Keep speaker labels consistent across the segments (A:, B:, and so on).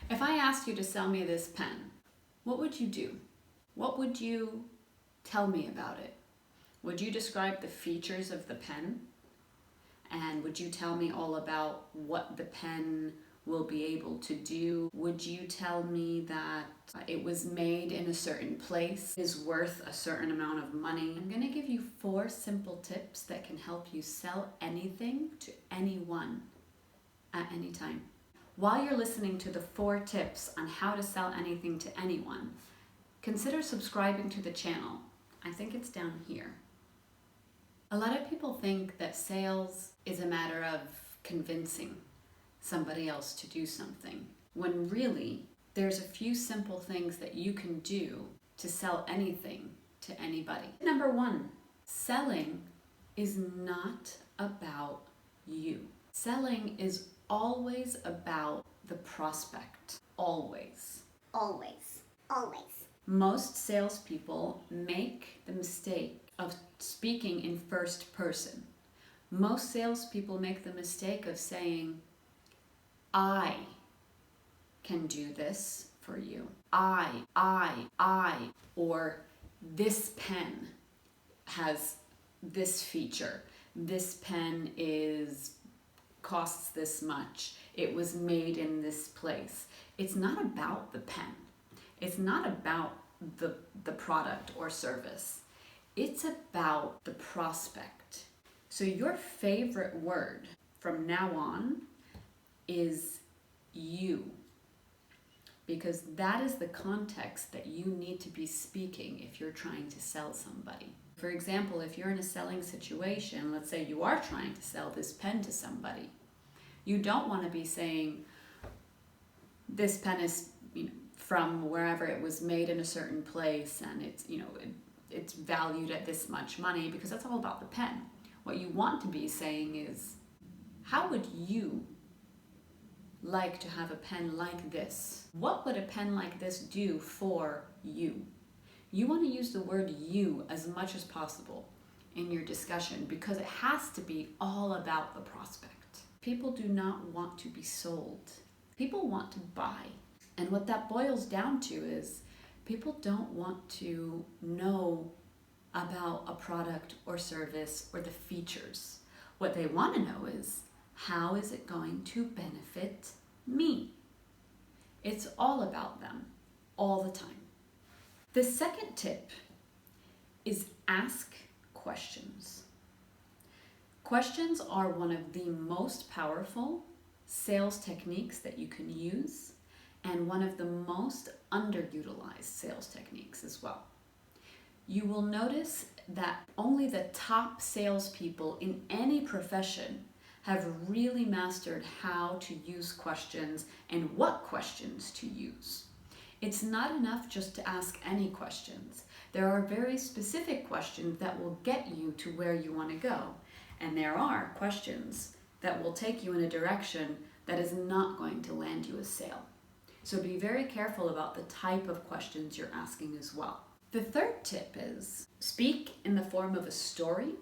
A: If I asked you to sell me this pen, what would you do? What would you tell me about it? Would you describe the features of the pen? And would you tell me all about what the pen will be able to do? Would you tell me that it was made in a certain place, is worth a certain amount of money? I'm going to give you 4 simple tips that can help you sell anything to anyone at any time. While you're listening to the 4 tips on how to sell anything to anyone, consider subscribing to the channel. I think it's down here. A lot of people think that sales is a matter of convincing somebody else to do something, when really there's a few simple things that you can do to sell anything to anybody. Number 1, selling is not about you. Selling is always about the prospect. Always.
B: Always. Always.
A: Most salespeople make the mistake of speaking in first person. Most salespeople make the mistake of saying, I can do this for you. I, or this pen has this feature. This pen costs this much. It was made in this place. It's not about the pen. It's not about the product or service. It's about the prospect. So your favorite word from now on is you, because that is the context that you need to be speaking if you're trying to sell somebody. For example, if you're in a selling situation, let's say you are trying to sell this pen to somebody, you don't want to be saying, this pen is from wherever it was made in a certain place and it's valued at this much money, because that's all about the pen. What you want to be saying is, how would you like to have a pen like this? What would a pen like this do for you? You want to use the word you as much as possible in your discussion, because it has to be all about the prospect. People do not want to be sold. People want to buy. And what that boils down to is people don't want to know about a product or service or the features. What they want to know is, how is it going to benefit me? It's all about them, all the time. The second tip is ask questions. Questions are one of the most powerful sales techniques that you can use, and one of the most underutilized sales techniques as well. You will notice that only the top salespeople in any profession have really mastered how to use questions and what questions to use. It's not enough just to ask any questions. There are very specific questions that will get you to where you want to go. And there are questions that will take you in a direction that is not going to land you a sale. So be very careful about the type of questions you're asking as well. The third tip is speak in the form of a story,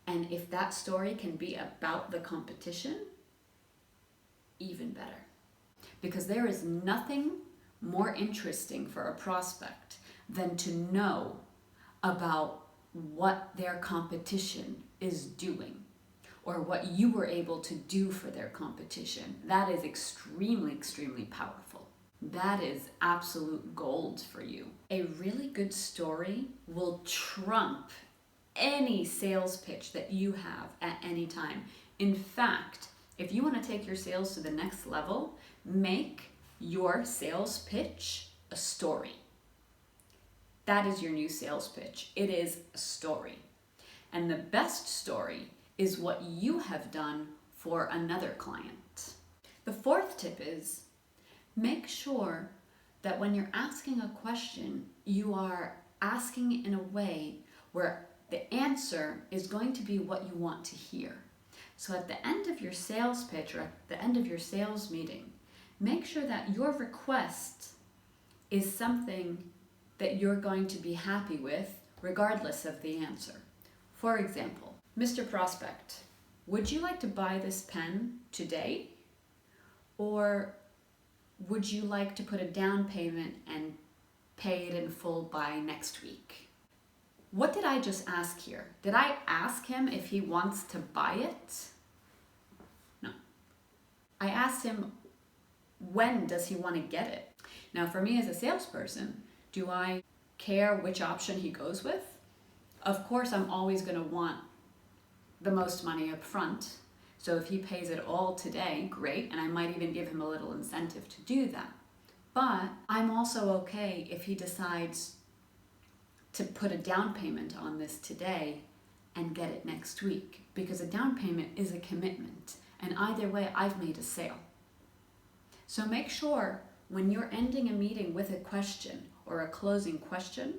A: and if that story can be about the competition, even better. Because there is nothing more interesting for a prospect than to know about what their competition is doing, or what you were able to do for their competition. That is extremely, extremely powerful. That is absolute gold for you. A really good story will trump any sales pitch that you have at any time. In fact, if you want to take your sales to the next level, make your sales pitch a story. That is your new sales pitch. It is a story. And the best story is what you have done for another client. The fourth tip is, make sure that when you're asking a question, you are asking in a way where the answer is going to be what you want to hear. So at the end of your sales pitch, or at the end of your sales meeting, make sure that your request is something that you're going to be happy with regardless of the answer. For example, Mr. Prospect, would you like to buy this pen today? Or would you like to put a down payment and pay it in full by next week? What did I just ask here? Did I ask him if he wants to buy it? No. I asked him, when does he want to get it? Now, for me as a salesperson, do I care which option he goes with? Of course, I'm always going to want the most money up front. So if he pays it all today, great, and I might even give him a little incentive to do that. But I'm also okay if he decides to put a down payment on this today and get it next week, because a down payment is a commitment, and either way, I've made a sale. So make sure when you're ending a meeting with a question or a closing question,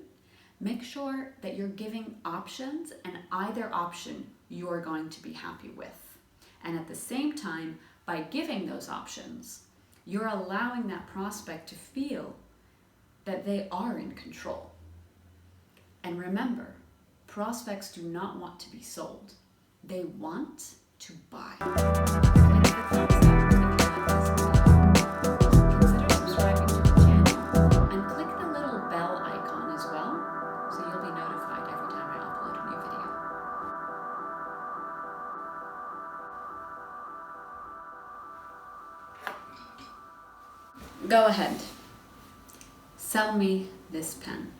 A: make sure that you're giving options, and either option you're going to be happy with. And at the same time, by giving those options, you're allowing that prospect to feel that they are in control. And remember, prospects do not want to be sold. They want to buy. Consider subscribing to the channel and click the little bell icon as well, so you'll be notified every time I upload a new video. Go ahead. Sell me this pen.